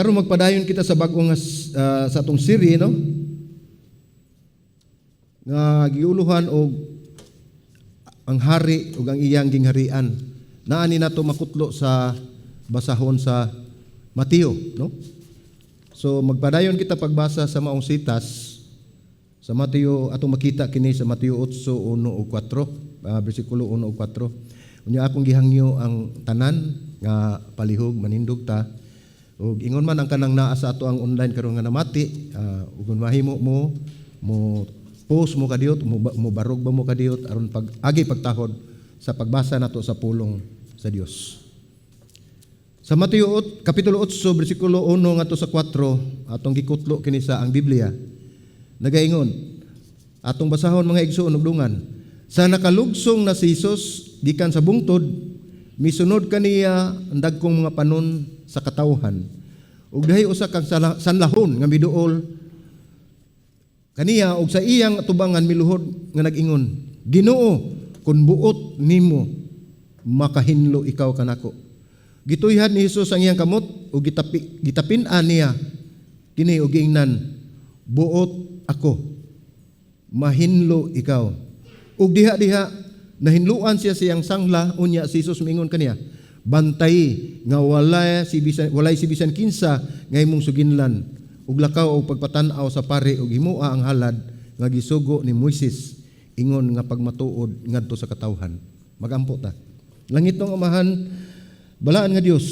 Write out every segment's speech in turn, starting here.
karon magpadayon kita sa bag-o nga sa atong siri, no? Nga giuluhan og ang hari ug ang iyang gingharian. Naani nato makutlo sa basahon sa Mateo, no? So magpadayon kita pagbasa sa maong sitas sa Mateo, atong makita kini sa Mateo 8:1 ug 4, bersikulo 1 ug 4. Unya akong gihangyo ang tanan nga palihog manindog ta. Ug ingon man ang kanang naa sa ato ang online karon nga namati, ug mahimo mo post mo kadiyot, mo barog ba mo kadiyot aron agi pagtahod sa pagbasa nato sa pulong sa Dios. Sa Mateo kapitulo 8 bersikulo 1 ngadto sa 4 atong gikutlo kini sa ang Biblia. Nagaingon, atong basahon mga igsoon ug dungan. Sa nakalugsong na si Jesus gikan sa bungtod, misunod kaniya ang dagkong mga panon sa katawhan. Ug dahi usa kang sanlahon nga miduol kaniya ug sa iyang tubangan miluhod nga nag-ingon, Ginoo, kun buot nimo makahinlo ikaw kanako. Gituyhan ni Jesus ang iyang kamot ug gitapin-an niya kini ug giingnan, buot ako, mahinlo ikaw. Ug diha nahinluan siya siyang sangla, unya si Jesus mingon kaniya, bantay nga walay si bisan kinsa nga imong suginlan, ug lakaw og pagpatan-aw sa pare ug himua ang halad nga gisugo ni Moises ingon nga pagmatuod ngadto sa katawhan. Magampo ta. Langit ng Amahan, balaan nga Dios,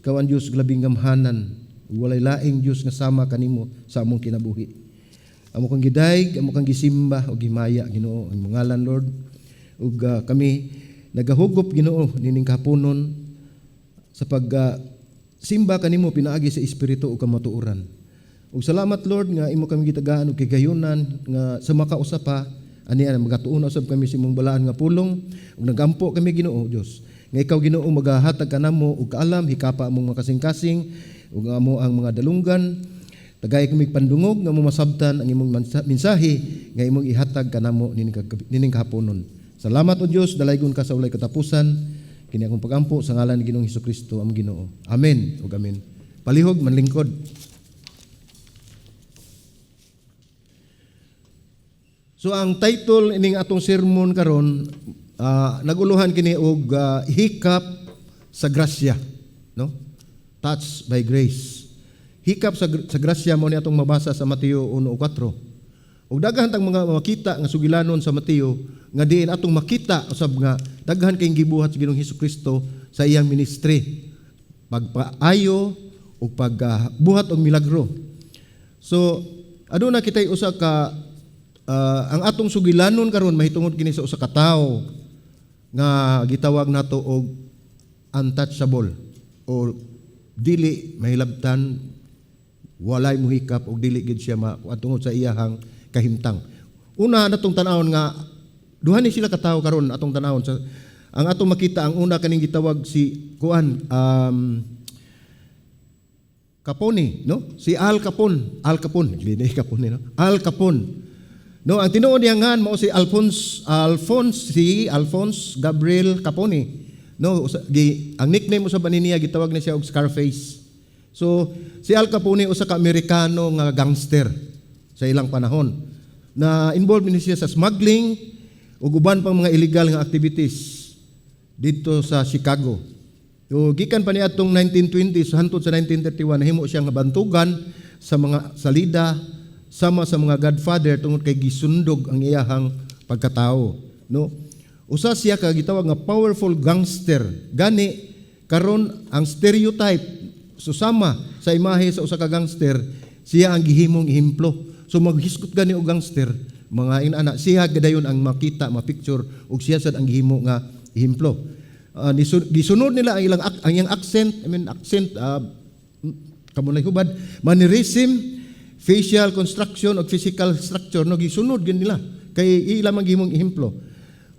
ikaw ang Dios labing gamhanan, walay laing Dios nga sama kanimo sa among kinabuhi. Amo kang gidayeg, amo kang gisimba ug gimaya Ginoo ang ngalan Lord. Ug kami nagahugop Ginoo nining kahaponon sa simba kanimo pinaagi sa espiritu ug kamatuoran. Ug salamat Lord nga imo kami gitagaan og kigayunan nga sa makausap pa ani magatuon usab kami sa imong balaan nga pulong ug nagampo kami Ginoo Dios. Nga ikaw Ginoo magahatag kanamo og kaalam hikapa among makasing-kasing ug amo ang mga dalunggan. Tagay kami pandungog nga masabtan ang imong mensahe nga imong ihatag kanamo nining kahaponon. Salamat o Dios, dalaygon ka sa walay katapusan. Kini akong pagampo sa ngalan ni Ginoong Hesukristo ang Ginoo. Amen ug amen. Palihog manlingkod. So ang title ining atong sermon karon naguluhan kini og hikap sa grasya, no? Touched by grace. Hikap sa grasya mo ni atong mabasa sa Mateo 1:4. Ug daghan tang mga makita nga sugilanon sa Mateo nga diin atong makita usab nga daghan kay gibuhat sa Ginoong Hesukristo sa iyang ministry, pagpaayo o pagbuhat og milagro. So aduna kitay usa ka ang atong sugilanon karon mahitungod kini sa usa ka tawo nga gitawag nato og untouchable o dili mahilabtan, walay muhikap og dili gid siya tungod sa iyahang kahimtang. Una natong tan-awon nga duha ni sila ka tawo karon atong tan-awon sa ang atong makita ang una kaning gitawag si Capone, no? Si Al Capone, dili Capone, no? Al Capone. No, ang tinuod niya nga mao si Alphonse Gabriel Capone. No, ang nickname usab niya gitawag na siya og Scarface. So si Al Capone usa ka Amerikano nga gangster sa ilang panahon na involved ni siya sa smuggling ug uban pang mga illegal nga activities dito sa Chicago. So gikan pa ni atong 1920s hangtod sa 1931 nahimo siya nga bantugan sa mga salida sama sa mga godfather tungod kay gisundog ang iyahang pagkatao, no? Usa siya ka gitawag nga powerful gangster. Gani karon ang stereotype susama sa imahe sa usa ka gangster, siya ang gihimong ihemplo. So maghiskot gani og gangster, mga inana siya gadayon ang makita, ma-picture ug siya sad ang gihimo nga ihemplo. Gisunod nila ang iyang accent, kamunay hubad, mannerism, facial construction o physical structure, no, gisunod gid nila kay ila man gihimong ihemplo.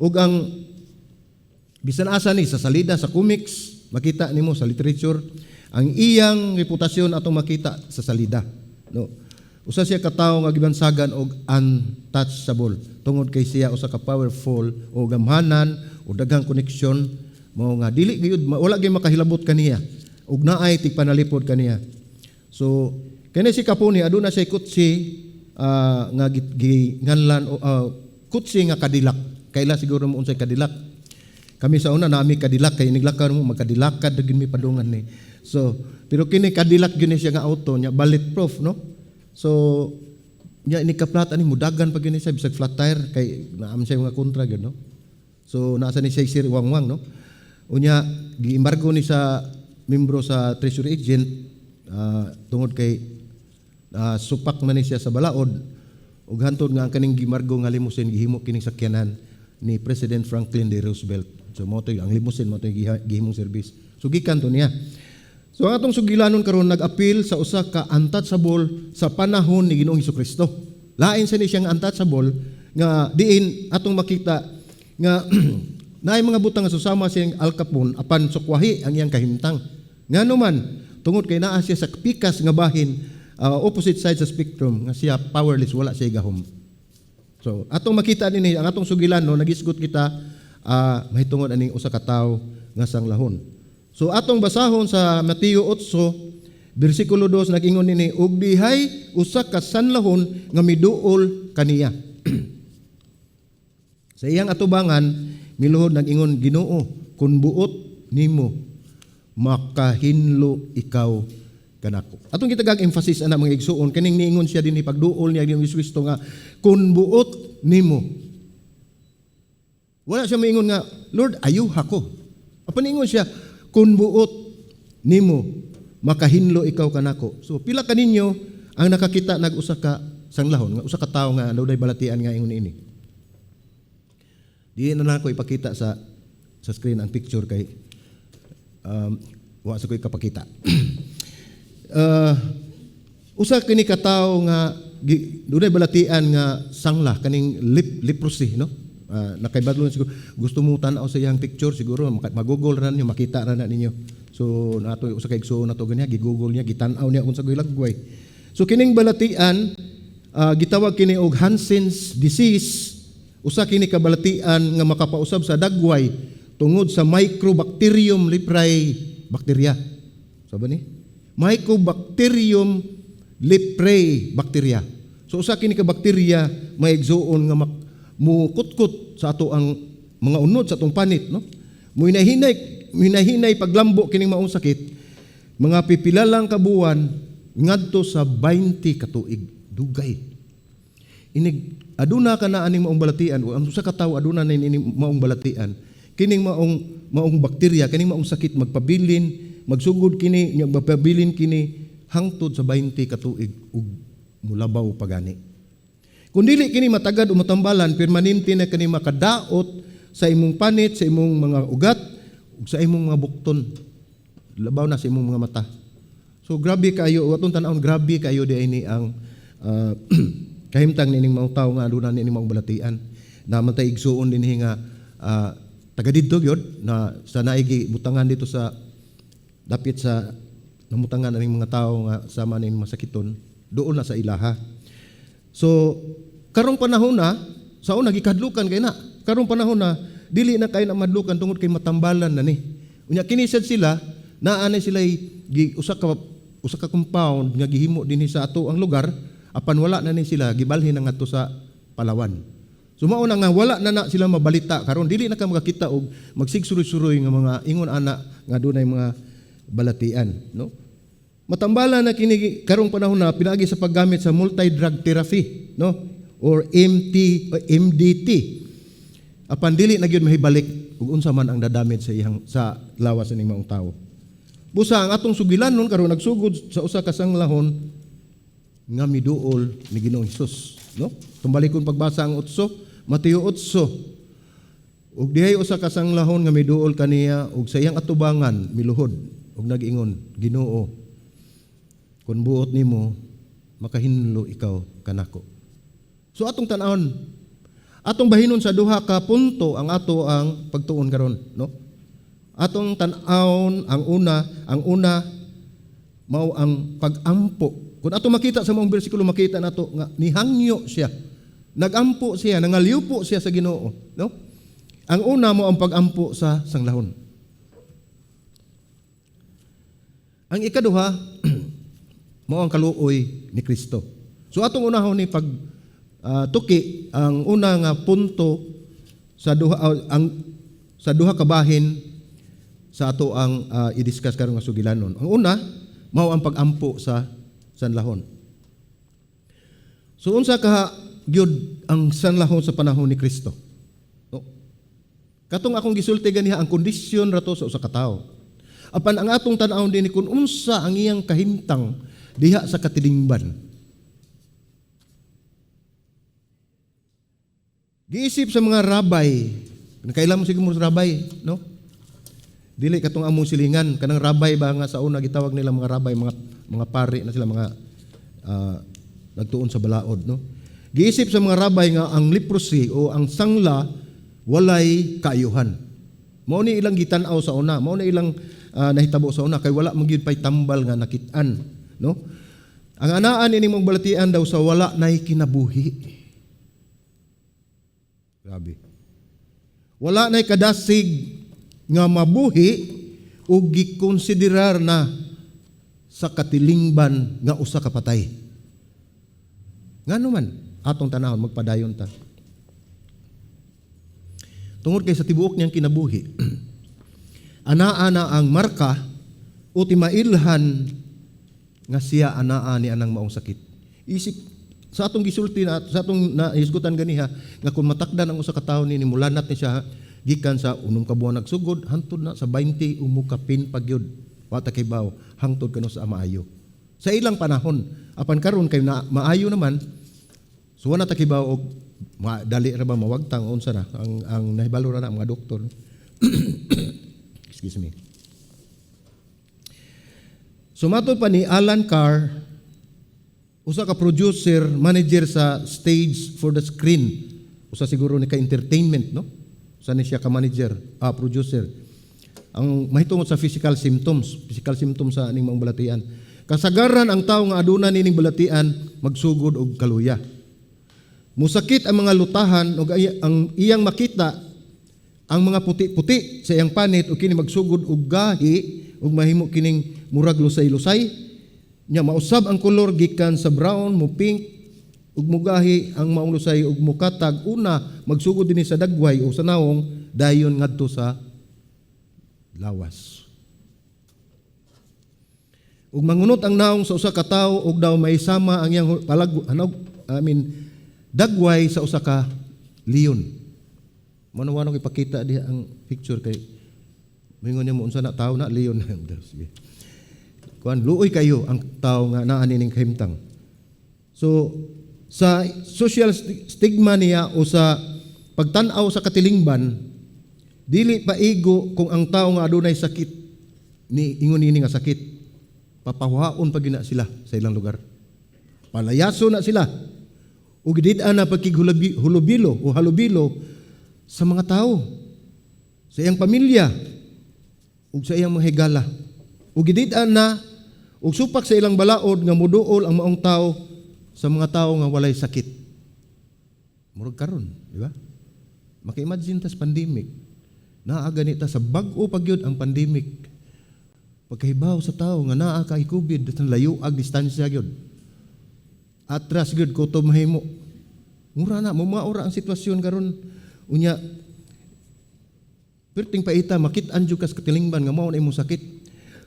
Ug ang bisan asa ni sa salida sa comics, makita nimo sa literature ang iyang reputasyon atong makita sa salida, no? Usa siya ka tawo nga gibansagan og untouchable tungod kay siya usa ka powerful o gamhanan o daghang koneksyon mao nga dili gyud wala gyud makahilabot kaniya ug naay tigpanalipod kaniya. So kani si Kapuni aduna say kutsi nga nganlan kutsi nga kadilak. Kaila siguro mo unsay kadilak. Kami sa una nami kadilak kay niglakaw mo magkadilakad gid mi padungan ni. So pero kini kadilak gini siya nga auto nya bulletproof, no? So nya ini kaplatan ni mudagan pag gini siya bisag flat tire kay naam siya nga kontra gyud, no? So nasa ni siya sir wangwang, no? Unya giembargo ni sa membro sa treasury agent tungod kay supak man ni siya sa balaod ug hantod nga ang kaning gimargo nga limousine gihimo kining sakyanan ni President Franklin D. Roosevelt. So mo to ang limousine mo to gihimong service. So gikan to niya. So ang atong sugilanon karon nag-appeal sa usa ka untouchable sa panahon ni Ginoong Hesukristo. Lain sa ni siyang untouchable nga diin atong makita nga naay mga butang nga susama siyang Al Capone apan sukwahi ang iyang kahimtang. Ngano man tungod kay naa siya sa pikas nga bahin opposite side sa spectrum nga siya powerless, wala siya gahom. So atong makita dinhi ang atong sugilan no nagisgot kita mahitungod aning usa ka tawo nga sanglahon. So atong basahon sa Mateo 8 bersikulo 2 nag-ingon nini ug dihay usa ka sanlahon nga miduol kaniya. Sa iyang atubangan miluhod nag-ingon Ginoo kun buot nimo makahinlo ikaw kanako. Atong kita gag-emphasis ana mga igsuon kaning niingon siya dinhi pagduol niya Ginoong Kristo nga kun buot nimo. Wala siya maingon nga Lord ayuha ko. Apa niingon siya kun buot nimo makahinlo ikaw kanako. So pila kaninyo ang nakakita nag-usa ka sanglahon nga usa ka tawo nga dunay balatian nga ingon ini. Di na nako ipakita sa screen ang picture kay wa sa ko ipakita. Usa kini ka tawo nga dunay balatian nga sangla kaning leprosy, no? Nakaibadlon siguro gusto mo tan-aw sa iyang picture siguro mag-google ra ninyo makita ra na ninyo. So nato usa ka igsuon nato ganiya gi-google niya gitan-aw niya unsa gilagway. So kining balatian gitawag kini og Hansen's disease. Usa kini ka balatian nga makapausab sa dagway tungod sa Mycobacterium leprae bakterya. Sabi ni? Mycobacterium leprae bakterya. So usa kini ka bakterya may igsuon nga mukutkot sa ato ang mga unod sa atong panit, no? Muhinahinay paglambo kining maong sakit. Mga pipilalang kabuwan ngadto sa 20 ka tuig dugay. Inig aduna ka na aning maong balatian o ang usa ka tawo aduna na ini maong balatian. Kining maong bakterya, kining maong sakit magpabilin, magsugod kini, magpabilin kini hangtod sa 20 ka tuig ug mulabaw pagani. Kung dili kini matagad o matambalan, permanente na kini makadaot sa imong panit, sa imong mga ugat, ug sa imong mga bukton. Labaw na sa imong mga mata. So grabe kayo, atong tan-awon grabe kayo di ini ang kahimtang nining mga tawo nga aduna nining mga balatian. Naman tay igsuon dinhi nga taga didto gyud na sa naigi butangan dito sa dapit sa namutangan aning mga tawo nga sama ning masakiton doon na sa ilaha. So karong panahon na sa una gikadlukan kay na karong panahon na dili na kay na madlukan tungod kay matambalan na ni. Unya kini sad sila naa na sila usa ka compound nga gihimo dinhi sa ato ang lugar apan wala na ni sila gibalhin na ngadto sa Palawan. So mao na nga wala na sila mabalita karon dili na ka makakita og magsigsuroy-suroy nga mga ingon ana nga dunay mga balatian, no? Matambala na kini karong panahon na pinaagi sa paggamit sa multi-drug therapy, no? Or MDT. Apan dili na gyud mahibalik ug unsa man ang dadamage sa lawas ning maong tawo. Busa ang atong sugilanon karon nagsugod sa usa ka sanglahon nga miduol ni Ginoong Hesus, no? Tumbalikon pagbasa ang 8, Mateo 8. Ug dihay usa ka sanglahon nga miduol kaniya ug sa iyang atubangan miluhod ug nag-ingon, Ginoo kun buot nimo makahinlo ikaw kanako. So atong tan-awon, atong bahinon sa duha ka punto ang ato ang pagtuon karon, no? Atong tan-awon ang una mao ang pag-ampo. Kung atong makita sa maong bersikulo makita nato nga nihangyo siya. Nagampo siya, nangalyupo siya sa Ginoo, no? Ang una mo ang pag-ampo sa sanglahon. Ang ikaduha Mao ang kaluoy ni Kristo. So atong unahon ni pag tuki ang una nga punto sa duha ka bahin sa ato ang i-discuss karon nga sugilanon. Ang una mao ang pag-ampo sa sanlahon. So unsa ka gyud ang sanlahon sa panahon ni Kristo? No? Katong akong gisulti ganiha ang kondisyon rato sa usa ka tawo. Apan ang atong tan-awon dinhi kun unsa ang iyang kahimtang diha sa katilingban. Giisip sa mga rabay, kailan mo siguro sa rabay, no? Dili katong among silingan, kanang rabay ba nga sa una gitawag nila mga rabay, mga pari na sila, mga nagtuon sa balaod, no? Giisip sa mga rabay nga ang leprosy o ang sangla walay kaayuhan. Mao ni ilang gitan-aw sa una, mao ni ilang nahitabo sa una kay wala man gyud pay tambal nga nakit-an, no? Ang anaan ini mong balatian daw sa wala nay kinabuhi. Grabe. Wala nay kadasig nga mabuhi ug gikonsiderar na sa katilingban nga usa ka patay. Ngano man atong tanahon magpadayon ta. Tungod kay sa tibuok niyang kinabuhi, anaa ang marka o timailhan nga siya anaa ni anang maong sakit. Isip sa atong gisulti na sa atong naisgutan ganiha nga kung matakdan ang usa ka tawo ni mulanat ni siya gikan sa unom ka buwan nagsugod hangtod na sa 20 umukapin pagyud wa ta kay baw hangtod kano sa maayo. Sa ilang panahon apan karon kay na, maayo naman so wala ta kay baw og dali ra ba mawagtang unsa na ang nahibalo ra na mga doktor. Excuse me. Sumato pa ni Alan Carr, usa ka producer, manager sa stage for the screen. Usa siguro ni ka entertainment, no? Usa ni siya ka manager, producer. Ang mahitungod sa physical symptoms sa aning maong balatian. Kasagaran ang tawo nga aduna nining balatian magsugod og kaluya. Musakit ang mga lutahan ug ang iyang makita ang mga puti-puti sa iyang panit ug kini magsugod og gahi ug mahimo kining murag lusay-lusay. Nya mausab ang kolor gikan sa brown mo pink ug mugahi ang maong lusay ug mukatag una magsugod dinhi sa dagway o sa nawong dayon ngadto sa lawas. Ug mangunot ang nawong sa usa ka tawo ug daw may sama ang iyang dagway sa usa ka leon. Mano-wano ipakita diha ang picture kay mingon niya mo unsa na tawo na leon. Sige. Kuan luoy kayo ang tawo nga naa nining kahimtang. So sa social stigma niya o sa pagtan-aw sa katilingban dili paigo kung ang tawo nga adunay sakit ni ingon nini nga sakit papawaon pa gina sila sa ilang lugar. Palayaso na sila. Ug gidid-an na pagkighulubilo o halubilo sa mga tao, sa iyang pamilya, ug sa iyang mga higala. Ug gidid-an na ug supak sa ilang balaod nga muduol ang maong tao sa mga tao nga walay sakit. Murag karon, di ba? Maka-imagine tas pandemic. Naa ganita sa bag-o pagyud ang pandemic. Pagkahibaw sa tao nga naa kay COVID, datang layo ag distansya gyud. Atras gyud ko to mahimo. Mura na maura ang sitwasyon karon. Unya perting paita makit-an jud kas katilingban nga mao na imong sakit.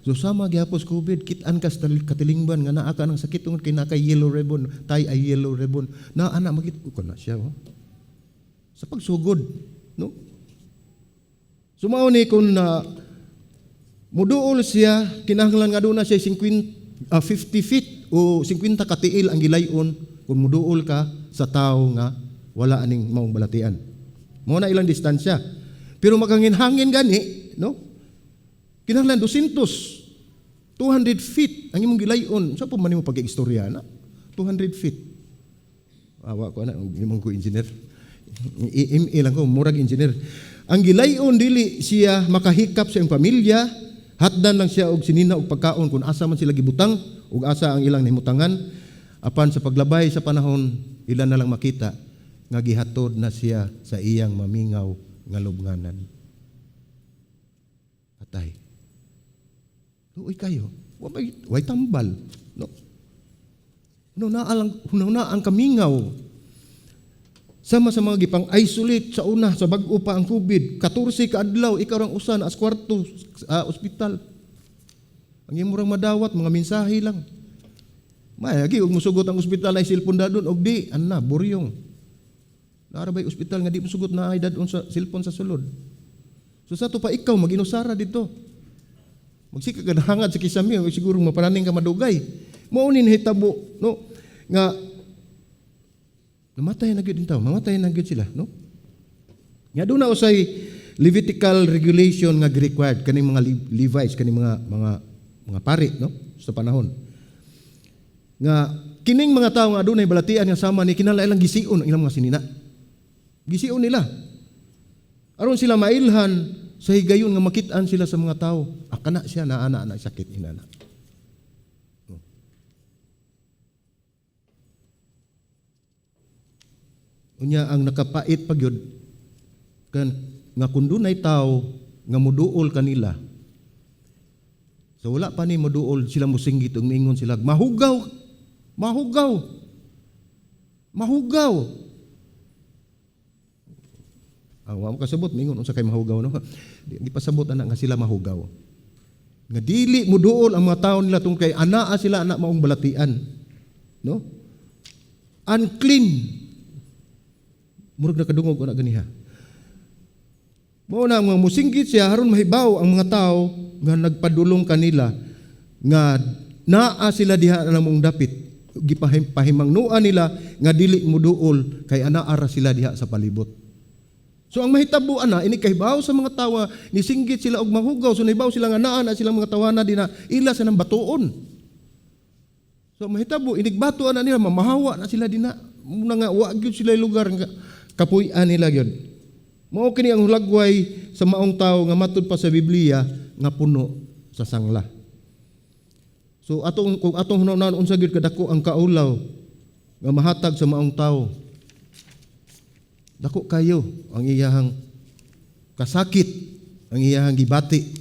So sama gyapos COVID, kit-an kas katilingban nga naa ka ng sakit tungod kay nakay yellow ribbon, tay ay yellow ribbon. Na ana magit ko na siya, oh. Sa pagsugod, no? Sumao ni kun muduol siya kinahanglan nga aduna siya 50 feet o 50 katiil ang gilayon kung muduol ka sa tao nga wala aning maong balatian. Mao na ilang distansya. Pero maghangin-hangin gani, no? Kinahanglan 200 feet ang imong gilayon. Sa po man imong pag-istorya na? 200 feet. Awa ko na, imong ko engineer. Ilang ko, murag engineer. Ang gilayon dili siya makahikap sa iyang pamilya, hatdan lang siya og sinina og pagkaon kung asa man sila gibutang ug asa ang ilang nahimutangan. Apan sa paglabay sa panahon, ilan na lang makita nga gihatod na siya sa iyang mamingaw nga lubnganan. Patay. Luoy kayo. Way tambal, no? Hunahuna ang kamingaw. Sama sa mga gipang isolate sa una, sa bag-o pa ang COVID. 14 ka adlaw, ikaw rang usa na as kwarto sa ospital. Ang imurang madawat, mga mensahe lang. Mayagi, huwag musugot ang ospital ay cellphone dadon, og di, buryong. Naarabay ospital nga di musugot na ay dadon sa cellphone sa sulod. So sa to pa ikaw, mag-inusara dito. Magsika ka hangad sa kisami, siguro maparaning ka madugay. Maunin hitabo, no? Nga, namatay na gyud tawo, mamatay na gyud sila, no? Nga doon na usay Levitical regulation nga required kaning mga Levites, kaning mga pari, no? Sa panahon. Nga kining mga tawo nga adunay balatian nga sama ni kinahanglan gisiun ang ilang mga sinina. Gisiun nila. Aron sila mailhan sa higayon nga makit-an sila sa mga tawo. Kana siya na ana sakit inana. Unya ang nakapait pagyud kan nga kun dunay tawo nga moduol kanila. So wala pa ni moduol sila mosinggit ug miingon sila mahugaw. Ang wa mo kasabot mingon unsa kay mahugaw, no? Di pasabot ana nga sila mahugaw. Nga dili moduol ang mga tawo nila tungkay anaa sila anak maong balatian, no? Unclean. Murag nakadungog ko na ganiha. Mao na mga musinggit siya haron mahibaw ang mga tao nga nagpadulong kanila nga naa sila diha na mong dapit. Gipahimangnuan nila nga dili moduol kay anaara sila diha sa palibot. So ang mahitabo ana ini kahibaw sa mga tawa ni singgit sila og mahugaw so nahibaw sila nga naa na silang mga tawana dina ila sa nang batuon. So mahitabo inigbato ana nila mamahawa na sila dina muna nga wa gyud sila lugar nga kapuy-an nila gyud. Mao kini ang hulagway sa maong tawo nga matud pa sa Biblia nga puno sa sangla. So kung atong hunahuna unsa gyud kadako ang kaulaw nga mahatag sa maong tawo. Dako kayo ang iyahang kasakit, ang iyahang gibati.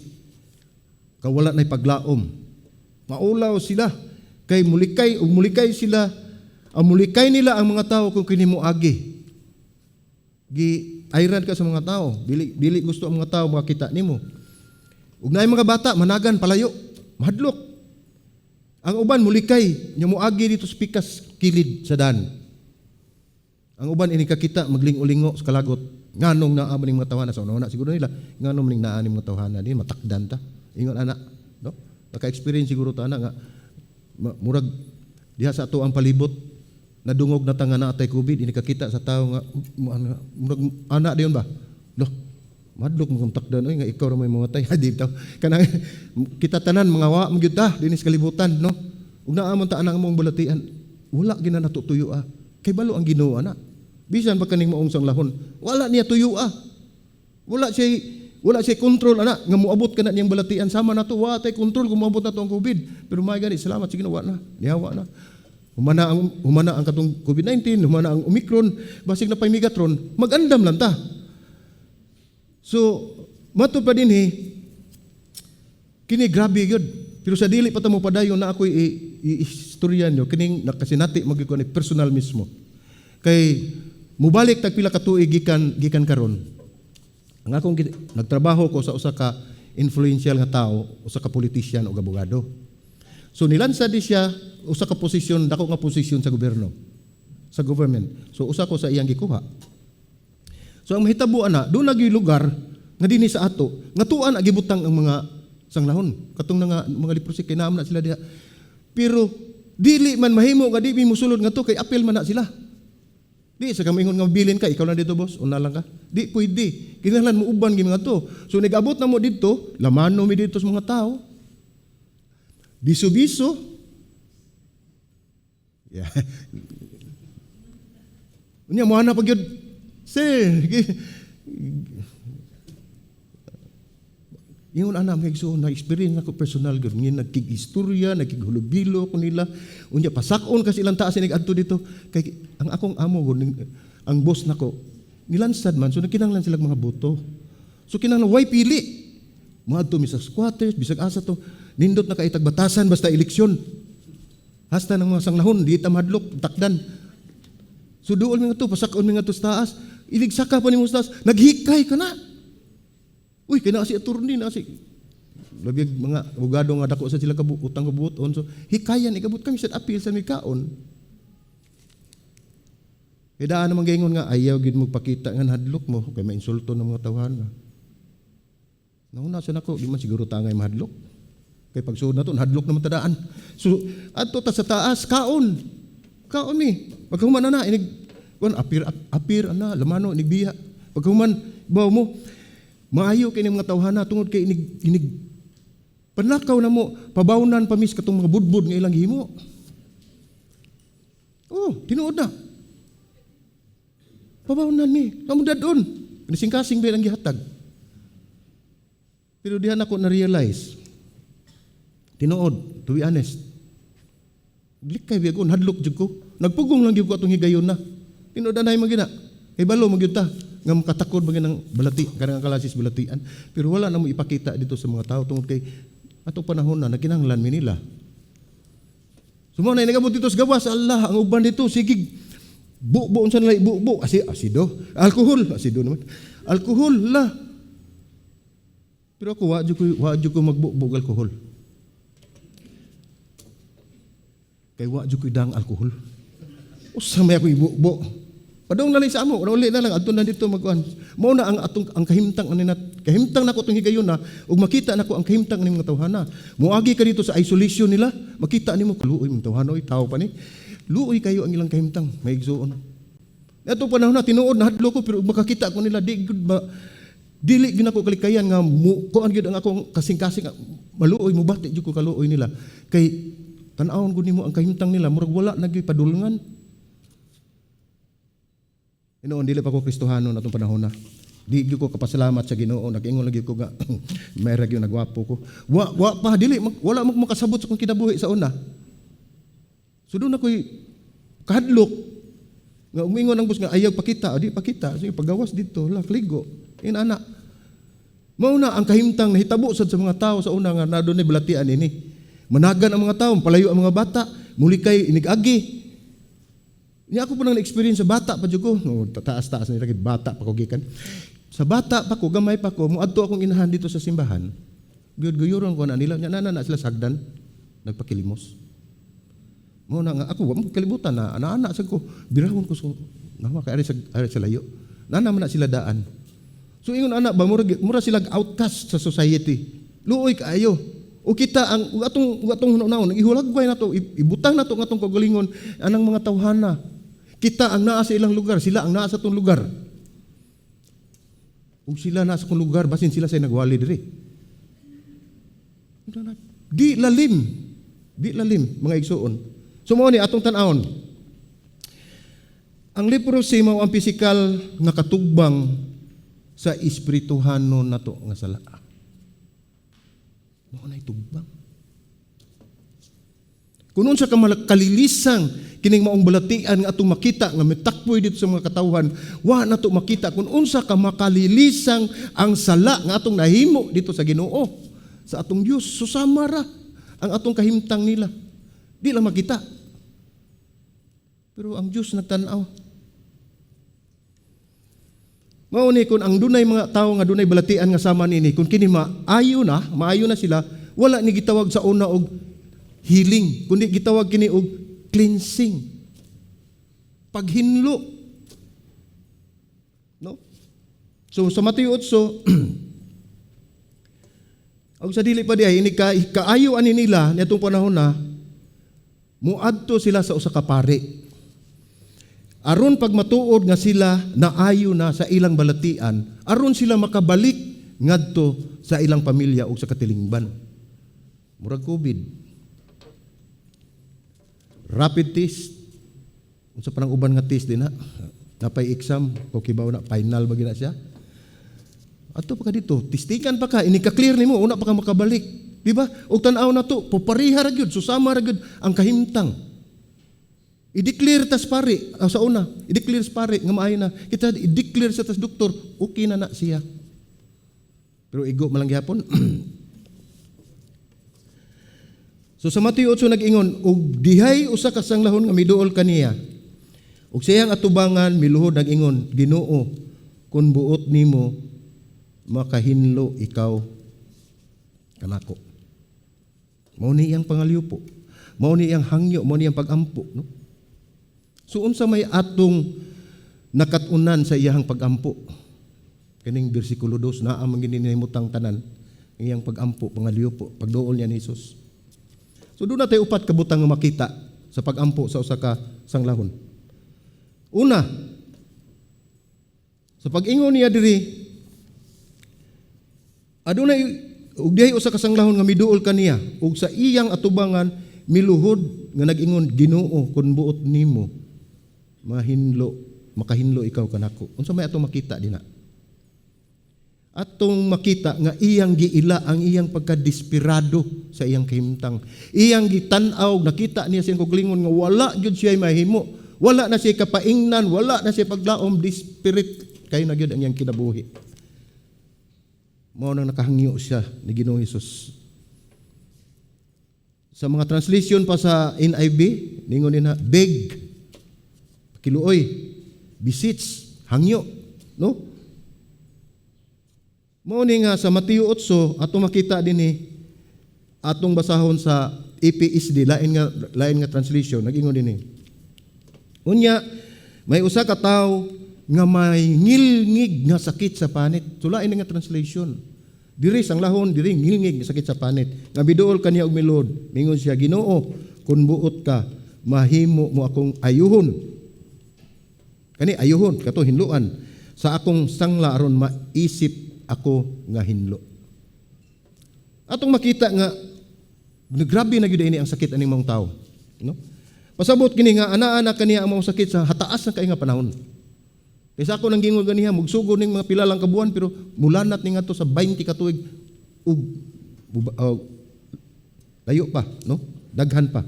Kawala nay paglaom. Maulaw sila kay mulikay sila. Ang mulikay nila ang mga tao kung kini moagi. Giayran ka sa mga tao, dili gusto ang mga tao makita nimo. Ug naay mga bata managan palayo, mahadlok. Ang uban mulikay, nya moagi dito sa pikas kilid sa dan. Ang uban ini kakita magling-ulingo sa kalagot. Nganong naa maning mga tawhana sa una siguro nila, nganong maning naa ni mga tawhana di matakdan ta. Ingon anak, no? Naka-experience siguro ta ana nga murag diha sa ato ang palibot nadungog na tanga na atay COVID ini kakita sa tao nga murag anak diyon ba? Loh, madlok mo takdan oy nga ikaw ra may mga tay di taw kanang kita tanan mga wa magyud ta dinis kalibutan, no? Ug naa man ta anang mong balatian wala gina natutuyo kay balo ang Ginoo ana bisan pa kaning maong sanglahon wala niya tuyo wala siya control ana nga moabot kana niyang balatian sama na to wa tay control kung moabot na to ang COVID pero may gani salamat sa Ginoo na niyawa na humana ang katong COVID-19 humana ang Omicron basig na pay Megatron magandam lang ta. So mato pa dinhi kini grabe gyud pero sa dili pa ta mo padayon na ako'y istoryan nyo kining nakasinati magiko ni personal mismo kay mubalik tag pila ka tuig gikan karon ang akong nagtrabaho ko sa usa ka influential nga tao usa ka politician o abogado. So nilansa di siya usa ka posisyon dako nga posisyon sa gobyerno sa government. So usa ko sa iyang gikuha. So ang mahitabo ana do nagyoy lugar nga dinhi sa ato nga tuan agibutang ang mga sanglahon katong nga mga leprosi kay naam na sila diha. Pero dili man mahimo nga di mosulod nga to kay apel man na sila. Di sa kamingon nga bilin ka ikaw na dito boss una lang ka. Di pwede. Kinahanglan mo uban gyud nga to. So nag-abot na mo dito, lamano mi dito sa mga tao. Biso-biso. Yeah. Unya mo ana pag yun, sir. Ingon ana mga igsoon na experience ako personal gyud ngin nagkig-istorya, nagkig-hulubilo ko nila. Unya pasakon kasi ilang taas nag-adto dito kay ang akong amo ang boss nako nilansad man so nagkinahanglan sila mga boto. So kinahanglan way pili. Moadto mi sa squatters bisag asa to nindot na kay tagbatasan basta eleksyon. Hasta ng mga sangnahon, di ta madlok, takdan. So doon mi nga to, pasakon mi nga to sa taas. Iligsaka pa ni mo sa taas, naghikay ka na. Uy, kaya na si attorney na si labig mga abogado nga dako sa sila utang kabuton. So hikayan ikabot kami sa appeal sa mikaon. Kaya naman gaingon nga ayaw gid mo pakita nga hadlok mo kay mainsulto ng mga tawhan. Nauna sa nako, di man siguro tangay mahadlok. Kay pagsuod na to, hadlok naman tadaan. So adto ta sa taas kaon. Kaon ni. Paghuman na inig kun apir ana lamano inig biya. Paghuman baw mo maayo kini mga tawhana tungod kay inig panlakaw na mo, pabawnan pamis katong mga budbud nga ilang himo. Oh, tinuod na. Pabawnan mi, kamo dadon. Nising-kasing ba ilang gihatag. Pero dihan ako na-realize, tinuod, to be honest, likay biyagon, hadlok jud ko. Nagpugong lang gyud ko atong higayon na. Tinuod na magina. Kay balo magyud ta nga makatakod bagay ng balati, kanang kalasis balatian. Pero wala na mo ipakita dito sa mga tao tungod kay ato panahon na nakinahanglan mi nila. Sumo na nagabot dito sa gawas, Allah, ang uban dito sige buo unsa nalay buo asido, alcohol, asido naman. Alcohol la. Pero ako wa jud ko magbuo alcohol. Kay wa jud ko dang alcohol. Usa may ako ibuo. Padong nalay sa amo, uli na lang adto na dito magkuan. Mao na ang kahimtang aninat. Kahimtang nako tong higayon na ug makita nako ang kahimtang ning mga tawhana. Moagi ka dito sa isolation nila, makita nimo kaluoy mga tawhana oy tao pa ni. Luoy kayo ang ilang kahimtang, may igsuon. Ato panahon na tinuod na hadlo ko pero makakita ko nila di gud ba dili gyud ako kalikayan nga kuan gyud ang akong kasing-kasing maluoy mo bati jud ko kaluoy nila. Kay tan-awon gud nimo ang kahimtang nila murag wala na gyud padulngan. Inoon dili pa ko Kristohano natong panahon na. Di gyud ko kapasalamat sa Ginoo, nag-ingon lagi ko nga may ra gyud nagwapo ko. Wa pa dili wala mo makasabot sa kong kinabuhi sa una. So doon ako'y kahadlok nga umingon ang bus nga ayaw pakita, di pakita. Sige pagawas dito, lakligo. Inana. Mao na ang kahimtang nahitabo sad sa mga tao sa una nga nadunay balatian ini. Managan ang mga tao, palayo ang mga bata, muli kay inigagi. Niya ako po nang na-experience sa bata pa ko. No, taas-taas na nilagay, bata pa ko gikan. Sa bata pa ko, gamay pa ko, muadto akong inahan dito sa simbahan. Guyod-guyuron ko na nila, na sila sagdan, nagpakilimos. Mo na nga ako, wala kalibutan na, ana-ana sa ko, birahon ko so, nawa kay ari sa layo. Nana man na sila daan. So ingon ana ba mura sila outcast sa society. Luoy kaayo. O kita ang atong naon ihulagway nato, ibutang nato nga atong kagalingon anang mga tawhana. Kita ang naa sa ilang lugar, sila ang naa sa atong lugar. Ug sila naa sa atong lugar basin sila say nagwali diri. Di lalim mga igsuon. So mao ni atong tan-awon. Ang leprosy mao ang pisikal nga katugbang sa espirituhano nato nga sala. Mao na tugbang. Kung unsa ka kalilisan kining maong balatian nga atong makita nga mitakpoy dito sa mga katawhan, wa nato makita kung unsa ka makalilisang ang sala nga atong nahimo dito sa Ginoo, sa atong Dios. Susama ra ang atong kahimtang nila. Di lang makita. Pero ang Diyos nagtanaw. Mao ni kung ang dunay mga tao nga dunay balatian nga sama nini, kung kini maayo na sila, wala ni gitawag sa una og healing, kundi gitawag kini og cleansing. Paghinlo. No? So sa Mateo 8, og sa dili pa diay ini kaayo ani nila niadtong panahon na muadto sila sa usa ka pari. Aron pag matuod nga sila naayo na sa ilang balatian, aron sila makabalik ngadto sa ilang pamilya o sa katilingban. Murag COVID. Rapid test. Unsa pa nang uban nga test din na? Napay exam, o kibaw na final ba gina siya? Ato pa ka dito, tistikan pa ka, inika-clear nimo, una pa ka makabalik. Di ba? Og tan-aw na to, popariha ra gyud, susama ra gyud ang kahimtang. I-declare tas pare, sa una, i-declare sa pare, nga maayo na, kita i-declare sa tas doktor, okay na siya. Pero igo malang gihapon. So sa Mateo 8 nag-ingon, ug dihay usa ka sanglahon nga miduol kaniya. Ug siyang atubangan miluhod nag-ingon, Ginoo, kun buot nimo makahinlo ikaw kanako. Mao ni iyang pangaliw po. Mao ni iyang hangyo, mao ni iyang pagampo, no? So unsa may atong nakatunan sa iyang pagampo? Kaning bersikulo 2 naa man gininimutang tanan iyang pagampo, pangaliw po, pagduol niya ni Hesus. So doon natin upat kabutang nga makita sa pagampo sa usa ka sanglahon. Una, sa pag-ingon niya diri, adunay ug dihay usa ka sanglahon nga miduol kaniya ug sa iyang atubangan miluhod nga nag-ingon, Ginoo, kun buot nimo makahinlo ikaw kanako. Unsa may atong makita dinha? Atong makita nga iyang giila ang iyang pagkadesperado sa iyang kahimtang. Iyang gitan-aw, nakita niya siyang kuglingon nga wala gyud siya mahimo. Wala na siya kapaingnan, wala na siya paglaom, desperate kayo na gyud ang iyang kinabuhi. Mao nang nakahangyo siya ni Ginoong Hesus. Sa mga translation pa sa NIV, ningon nila beg, kiluoy, beseech, hangyo, no? Mao ni nga sa Mateo 8 atong makita dinhi atong basahon sa EPSD lain nga translation nag-ingon dinhi. Unya may usa ka tawo nga may ngilngig nga sakit sa panit. So lain nga translation. Diri sanglahon diri ngilngig nga sakit sa panit. Nga biduol kaniya og milod, mingon siya, Ginoo, kun buot ka, mahimo mo akong ayuhon. Kani ayuhon kato hinluan sa akong sangla aron maisip ako nga hinlo. Atong makita nga grabe na gyud ini ang sakit aning mga tawo, no? Pasabot kini nga ana-ana kaniya ang mga sakit sa hataas na kay nga panahon. Kaysa ako nang gingon ganiha mugsugod ning mga pila lang ka buwan pero mulanat ni ngadto sa 20 ka tuig ug layo pa, no? Daghan pa.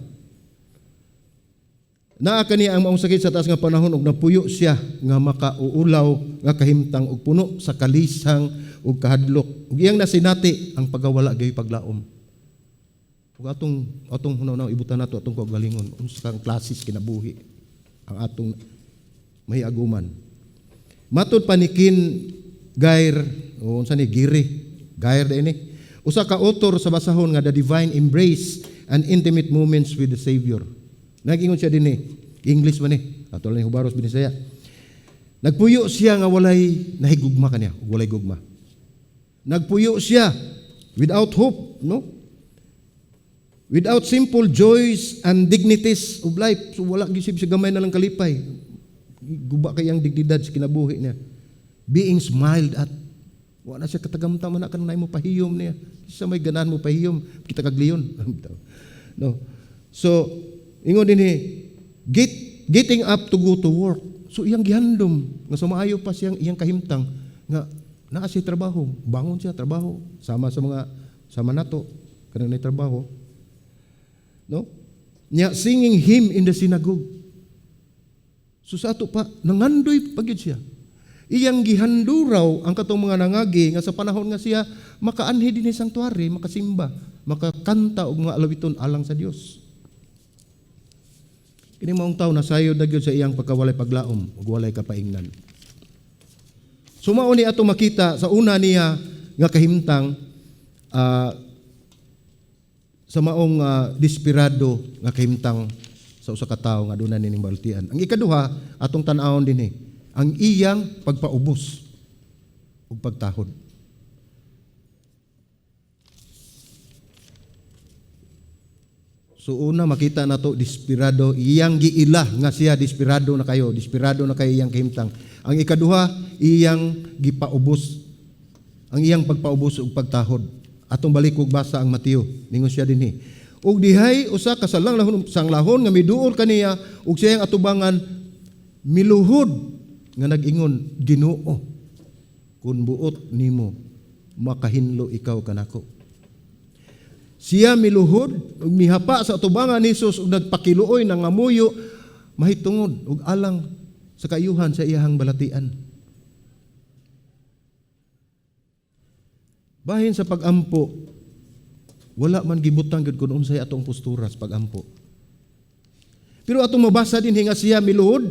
Naa kaniya ang maong sakit sa taas nga panahon ug napuyo siya nga makauulaw nga kahimtang ug puno sa kalisang ug kahadlok. Ug iyang nasinati ang pagawala gay paglaom. Ug atong hunaw ibutan nato atong kaugalingon unsa kang klasis kinabuhi ang atong mahiaguman. Matud panikin Gair o unsa ni Gair dinhi. Usa ka author sa basahon nga The Divine Embrace and Intimate Moments with the Savior. Nag-ingon siya din English man ato lang hubaros binisaya. Nagpuyo siya nga walay nahigugma kaniya, walay gugma. Nagpuyo siya without hope, no? Without simple joys and dignities of life. So wala gisib siya gamay na lang kalipay. Guba kay ang dignidad sa kinabuhi niya. Being smiled at. Wala siya katagamtam man kan nay mo pahiyom niya. Sa may ganahan mo pahiyom, kita kagliyon. No. So ingon dinhi, getting up to go to work. So iyang gihandom nga sumaayo pa siyang iyang kahimtang nga naa siya trabaho, bangon siya trabaho sama nato kanang trabaho. No? Nya singing hymn in the synagogue. So sa ato pa nangandoy pagyud siya. Iyang gihanduraw ang katong mga nangagi nga sa panahon nga siya makaanhi dinhi sa sanctuary, makasimba, makakanta og mga alawiton alang sa Dios. Kini maong tawo nasayod na gyud sa iyang pagkawalay paglaom ug walay kapaingnan. Sumao ni ato makita sa una niya nga kahimtang sa maong desperado nga kahimtang sa usa ka tawo nga aduna nining baltian. Ang ikaduha atong tan-awon dinhi ang iyang pagpaubos ug pagtahod. So una makita nato desperado, iyang giila nga siya desperado na kayo iyang kahimtang. Ang ikaduha, iyang gipaubos, ang iyang pagpaubos ug pagtahod. Atong balik ug basa ang Mateo, ningon siya dinhi. Ug dihay usa ka sanglahon nga miduol kaniya ug siyang atubangan miluhod nga nag-ingon, Ginoo, kun buot nimo makahinlo ikaw kanako. Siya miluhod ug mihapa sa atubangan ni Hesus ug nagpakiluoy ng amuyo mahitungod ug alang sa kayuhan sa iyahang balatian. Bahin sa pagampo wala man gibutang gid kun unsay atong postura sa pagampo. Pero atong mabasa din nga siya miluhod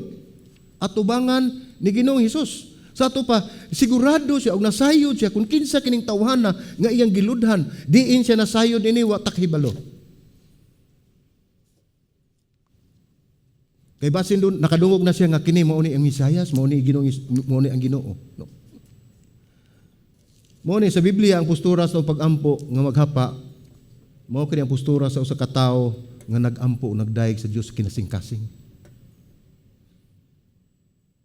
atubangan ni Ginoong Hesus. Sa ato pa, sigurado siya og nasayod siya kung kinsa kining tawhana nga iyang giludhan, diin siya nasayod ini wa takhibalo. Kay basin doon nakadungog na siya nga kini mao ni ang Mesiyas, mao ni ang Ginoo. No. Mao ni sa Biblia ang postura sa pagampo nga maghapa, mao kini ang postura sa usa ka tawo nga nagampo nagdaig sa Dios kinasing-kasing.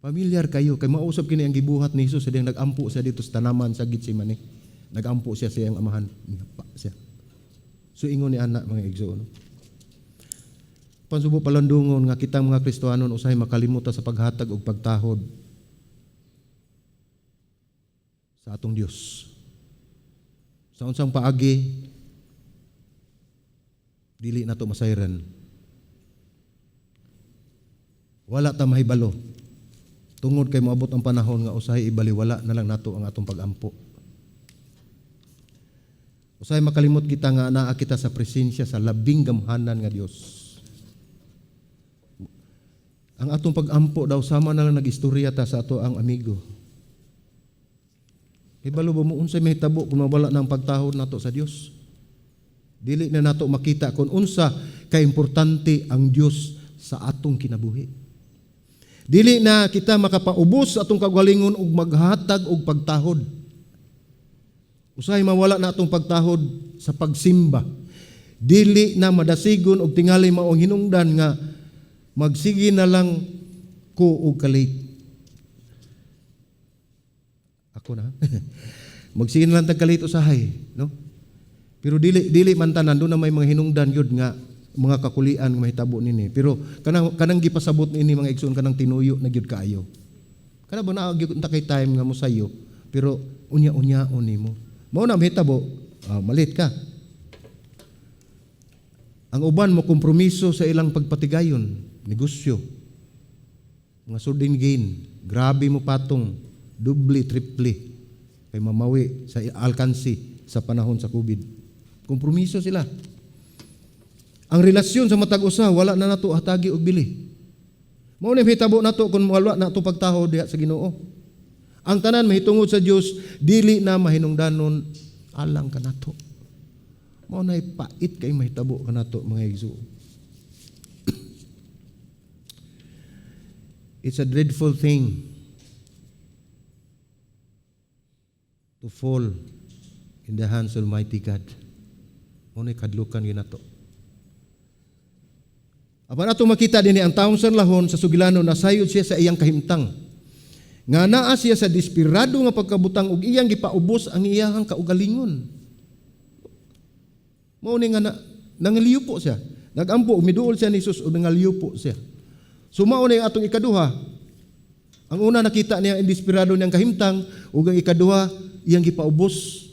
Familiar kayo, kay mausap kini ang gibuhat ni Jesus, sa nagampo siya dito sa tanaman sa Getsemani. Nagampo siya sa iyang amahan. Siya. So ingon ni anak mga igsoon. Pansubo palandungon nga kitang mga Kristohanon usahay makalimutan sa paghatag og pagtahod sa atong Dios. Sa unsang paagi, dili nato masayran. Wala ta mahibalo. Tungod kay moabot ang panahon nga usahay ibaliwala na lang nato ang atong pagampo. Usahay makalimot kita nga naa kita sa presensya sa labing gamhanan nga Dios. Ang atong pagampo daw sama na lang nagistorya ta sa ato ang amigo. Ibalo ba mo unsay mahitabo kung mawala na ang pagtahod nato sa Dios? Dili na nato makita kung unsa ka importante ang Dios sa atong kinabuhi. Dili na kita makapaubos sa atong kagalingon ug maghatag og pagtahod. Usahay mawala na atong pagtahod sa pagsimba. Dili na madasigon og tingali maong hinungdan nga magsige na lang ko og kalit. Ako na. Magsige na lang tag kalit usahay, no? Pero dili man tanan do na may mga hinungdan gyud nga mga kakulian nga mahitabo nini. Pero kanang gipasabot nini mga igsoon kanang tinuyo na gyud kaayo. Kana ba na gyud ta kay time nga mosayo, pero unya-unyaon nimo. Mao na mahitabo, malit ka. Ang uban mo kompromiso sa ilang pagpatigayon, negosyo. Mga sudden gain, grabe mo patong, doble, triple kay mamawi sa alkansi sa panahon sa COVID. Kompromiso sila. Ang relasyon sa matag usa wala na nato hatagi og bili. Mao ni hitabo nato kun wala nato pagtaho diha sa Ginoo. Ang tanan mahitungod sa Dios dili na mahinungdanon alang kanato. Mao nay pait kay mahitabo kanato mga igsoon. It's a dreadful thing to fall in the hands of Almighty God. Mao nay kadlukan ginato. Apan ato makita dinhi ang taong sanlahon sa sugilanon nasayod siya sa iyang kahimtang. Nga naa siya sa desperado nga pagkabutang ug iyang gipaubos ang iyang kaugalingon. Mao ni nga nangaliyupo siya. Nagampo umiduol siya ni Jesus ug nangaliyupo siya. So mao ni atong ikaduha. Ang una nakita niya ang desperado niyang kahimtang ug ang ikaduha iyang gipaubos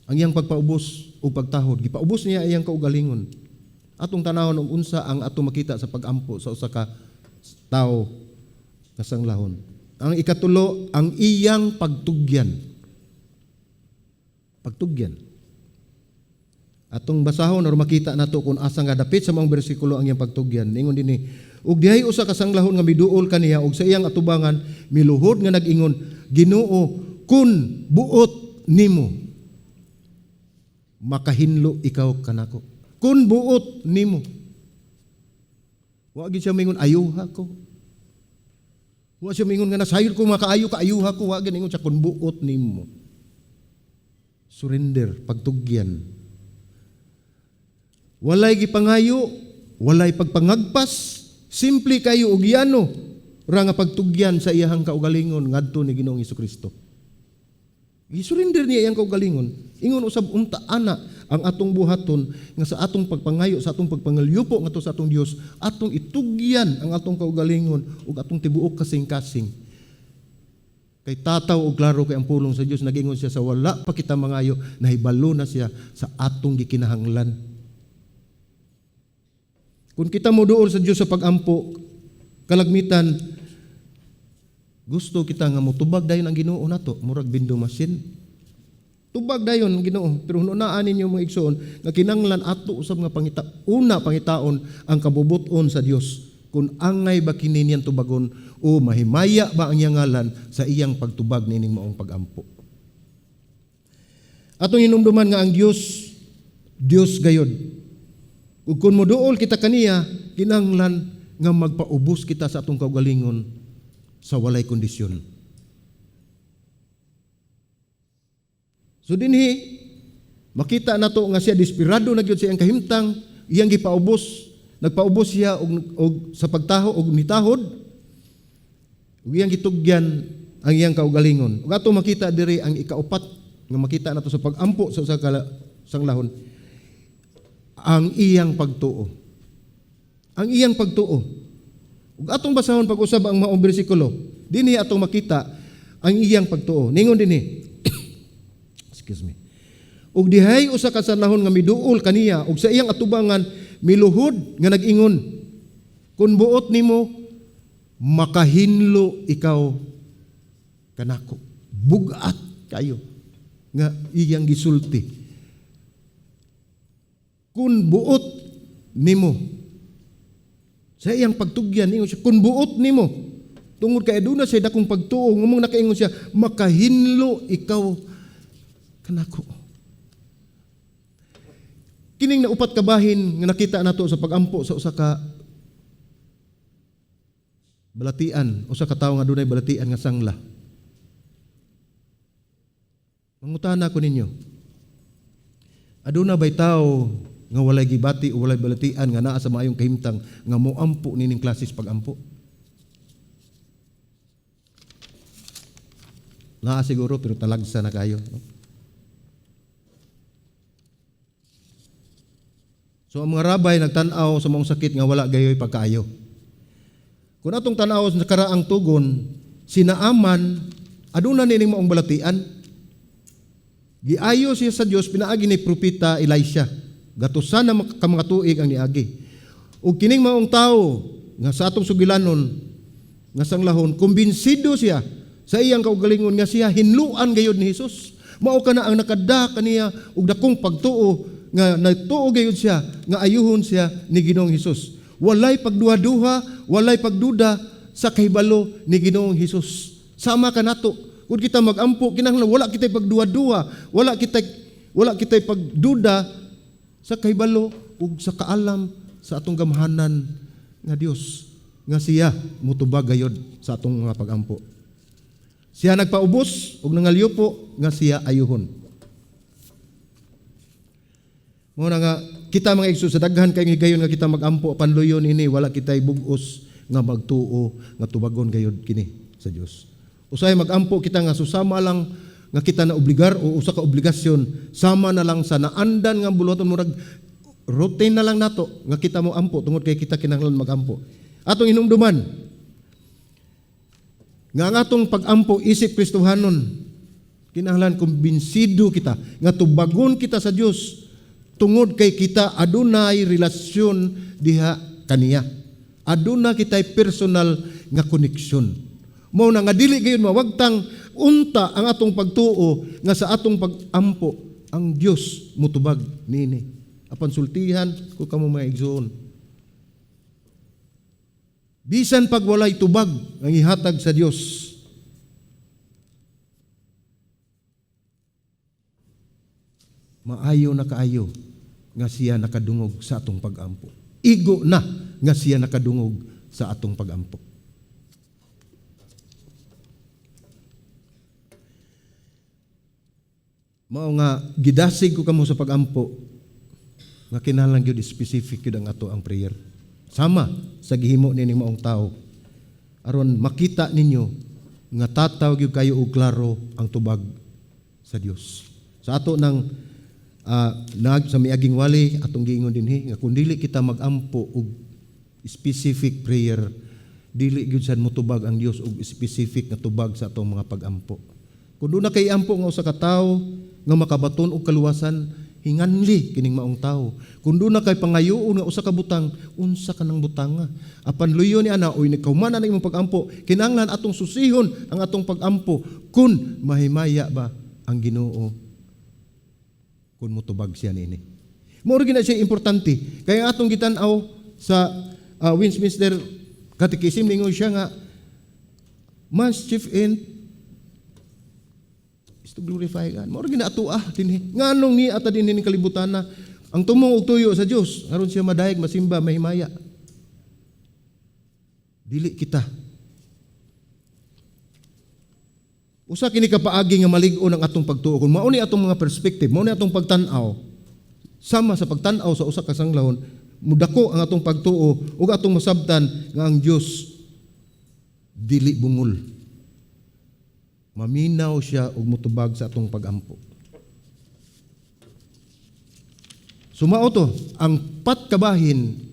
ang iyang pagpaubos ug pagtahod. Gipaubos niya iyang kaugalingon. Atong tanawon og unsa ang atong makita sa pagampo sa usa ka tawo nga sanglahon. Ang ikatulo, ang iyang pagtugyan. Pagtugyan. Atong basahon or makita nato kung asa nga dapit sa mga bersikulo ang iyang pagtugyan. Ingon dinhi, ug dihay usa ka sanglahon nga miduol kaniya ug sa iyang atubangan miluhod nga nag-ingon, Ginoo, kun buot nimo makahinlo ikaw kanako. Kun buot nimo. Wa gid siya mingon ayuha ko. Wa siya mingon nga nasayod ko makaayo kaayuha ko, wa gid ingon siya kun buot nimo. Surrender, pagtugyan. Walay gipangayo, walay pagpangagpas, simple kayo og yano ra nga pagtugyan sa iyahang kaugalingon ngadto ni Ginoong Hesukristo. Gisurrender niya iyang kaugalingon. Ingon usab unta ana ang atong buhaton nga sa atong pagpangayo, sa atong pagpangalyupo ngadto sa atong Dios, atong itugyan ang atong kaugalingon ug atong tibuok kasing-kasing. Kay tataw og klaro kay ang pulong sa Dios, nagingon siya sa wala pa kita mangayo, nahibalo na siya sa atong gikinahanglan. Kung kita mo duol sa Dios sa pagampo, kalagmitan, gusto kita nga motubag dayon ang Ginoo nato, murag bindo masin. Tubag dayon ang Ginoo, pero hunaan ninyo mga igsoon nga kinanglan ato usab nga pangitaon ang kabubuton sa Dios. Kung angay ba kini niyang tubagon o mahimaya ba ang iyang ngalan sa iyang pagtubag nining maong pagampo. Atong hinumduman nga ang Dios gayod. Ug kung moduol kita kaniya, kinanglan nga magpaubos kita sa atong kaugalingon sa walay kondisyon. So dinhi makita nato nga siya desperado na gyud sa iyang kahimtang, iyang gipaubos, nagpaubos siya og sa pagtaho og nitahod. Ug iyang gitugyan ang iyang kaugalingon. Ug ato makita diri ang ikaupat nga makita nato sa pagampo sa usa ka sanglahon, ang iyang pagtuo. Ang iyang pagtuo. Ug atong basahon pag-usab ang maong bersikulo, dinhi atong makita ang iyang pagtuo. Ningon dinhi. Excuse me. Ug dihay usa ka sanlahon nga miduol kaniya ug sa iyang atubangan miluhod nga nag-ingon, kun buot nimo makahinlo ikaw kanako. Bugat kayo nga iyang gisulti. Kun buot nimo sa iyang pagtugyan ingon siya, kun buot nimo tungod kay aduna say dakong pagtuo ngumong nakaingon siya, makahinlo ikaw kanako. Kining naupat ka bahin nga nakita nato sa pagampo sa usa ka balatian, usa ka tawo nga dunay balatian nga sangla. Mangutana ko ninyo, aduna bay tawo nga walay gibati o walay balatian nga naa sa maayong kahimtang nga moampo nining klases pagampo? Naa siguro pero talagsa na kayo, no? So ang mga rabay nagtan-aw sa mga sakit nga wala gayoy pagkaayo. Kung atong tan-aw sa karaang tugon, sinaaman aduna nining maong balatian. Giayo siya sa Dios pinaagi ni propeta Elisha. Gatusan na ka mga tuig ang niagi. Ug kining maong tawo nga sa atong sugilanon nga sanglahon, kumbinsido siya sa iyang kaugalingon nga siya hinluan gayud ni Hesus. Mao kana ang nakada kaniya og dakong pagtuo nga nagtuo gayud siya nga ayuhon siya ni Ginoong Hesus. Walay pagduha-duha, walay pagduda sa kahibalo ni Ginoong Hesus. Sama ka nato. Kung kita magampo, kinahanglan wala kitay pagduha-duha, wala kitay pagduda sa kahibalo ug sa kaalam sa atong gamhanan nga Dios nga siya mutubag gayud sa atong mga pagampo. Siya nagpaubos ug nangalyupo nga siya ayuhon. Muna nga, kita mga igsoon sa daghan kay gayon nga kita magampo panluyon ini, wala kitay bugos nga magtuo nga tubagon gayud kini sa Dios. Usay magampo kita nga susama lang nga kita na obligar o usa ka obligasyon, sama na lang sa naandan nga buluhaton murag routine na lang nato nga kita mo ampo tungod kay kita kinahanglan magampo. Atong hinumduman nga ang atong pagampo isip Kristohanon, kinahanglan kumbinsido kita nga tubagon kita sa Dios. Tungod kay kita adunay relasyon diha kaniya. Aduna kitay personal nga koneksyon. Mao na nga dili gayon mawagtang unta ang atong pagtuo nga sa atong pagampo ang Dios mutubag niini. Apan sultihan ko kamo mga igsoon. Bisan pag walay tubag ang ihatag sa Dios, maayo na kaayo nga siya nakadungog sa atong pagampo. Igo na nga siya nakadungog sa atong pagampo. Mao nga gidasig ko kamo sa pagampo nga kinahanglan gyud specific gyud ang ato ang prayer. Sama sa gihimo nining maong tao aron makita ninyo nga tataw gyud kayo og klaro ang tubag sa Dios. Sa ato nang sa miaging wali atong giingon dinhi nga kun dili kita magampo og specific prayer, dili gyud sad motubag ang Dios og specific nga tubag sa atong mga pagampo. Kun do na kay ampo nga usa ka tawo nga makabaton og kaluwasan, hinganli kining maong tawo. Kun do na kay pangayoon nga usa ka butang, unsa ka nang butanga? Apan luyo ni ana oy nagkahuman na imong pagampo, kinahanglan atong susihon ang atong pagampo kun mahimaya ba ang Ginoo kun motubag siya niini. Mao gina siya importante. Kaya atong gitan-aw sa Westminster Catechism ningon siya nga man's chief end is to glorify God. Mao gina atuah dinhi. Nganong ni ata dinhi ning kalibutan na ang tumong og tuyo sa Dios aron siya madayeg, masimba, mahimaya. Dili kita. Usa kini kapaagi nga malig-on ang atong pagtuo. Kung mao ni atong mga perspective, mao ni atong pagtan-aw, sama sa pagtan-aw sa usa ka sanglahon, mudako ang atong pagtuo ug atong masabtan nga ang Dios dili bungol. Maminaw siya ug motubag sa atong pag-ampo. Sumao to, ang patkabahin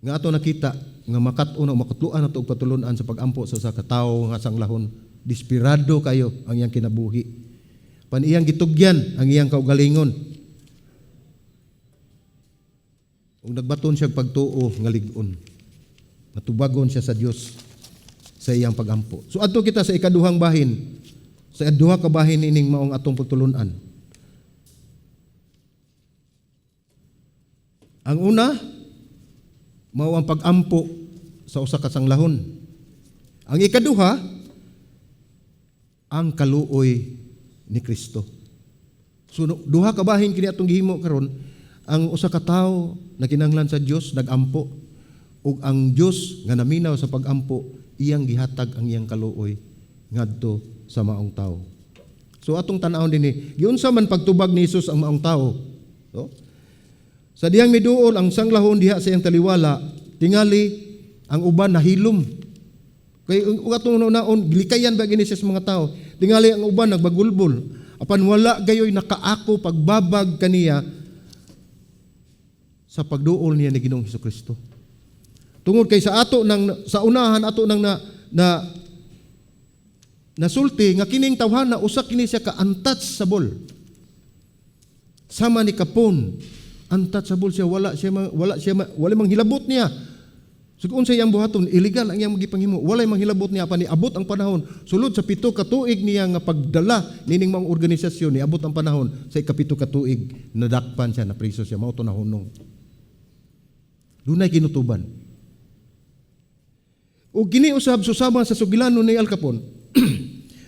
nga ato nakita nga makat-on o makatluan nato og patulunan sa pag-ampo sa usa ka tawo nga sanglahon, desperado kayo ang iyang kinabuhi. Pan iyang gitugyan ang iyang kaugalingon. Ug nagbaton siya pagtuo nga lig-on. Natubagon siya sa Dios sa iyang pag-ampo. So adto kita sa ikaduhang bahin. Sa duha ka bahin ining maong atong pagtulunan. Ang una, mao ang pag-ampo sa usa ka sanglahon. Ang ikaduha, ang kaluoy ni Kristo. So duha ka bahin kini atong gihimo karon, ang usa ka tawo na kinahanglan sa Dios nagampo ug ang Dios nga naminaw sa pag-ampo iyang gihatag ang iyang kaluoy ngadto sa maong tawo. So atong tan-awon dinhi, giunsa man pagtubag ni Jesus ang maong tawo. So, sa diyang miduol ang sanglahon diha sa iyang taliwala, tingali ang uban nahilom. Kay atong naon gilikayan ba gini sa mga tao. Tingali ang uban nagbagulbol. Apan wala gayoy nakaako pagbabag kaniya sa pagduol niya ni Ginoong Hesukristo. Tungod kay sa ato nang sa unahan ato nang na nasulti nga kining tawhana usa kini siya ka untouchable. Sama ni kapon, untouchable siya, wala manghilabot niya. So kung sa iyang buhaton, illegal ang iyang magipanghimo. Walay manghilabot niya pa ni abot ang panahon. Sulod sa 7 ka tuig niya nga pagdala nining mga organisasyon ni abot ang panahon sa 7 ka tuig nadakpan siya, na priso siya, mao to nahunong. Dunay kinutuban. O gini usab susama sa sugilanon ni Al Capone.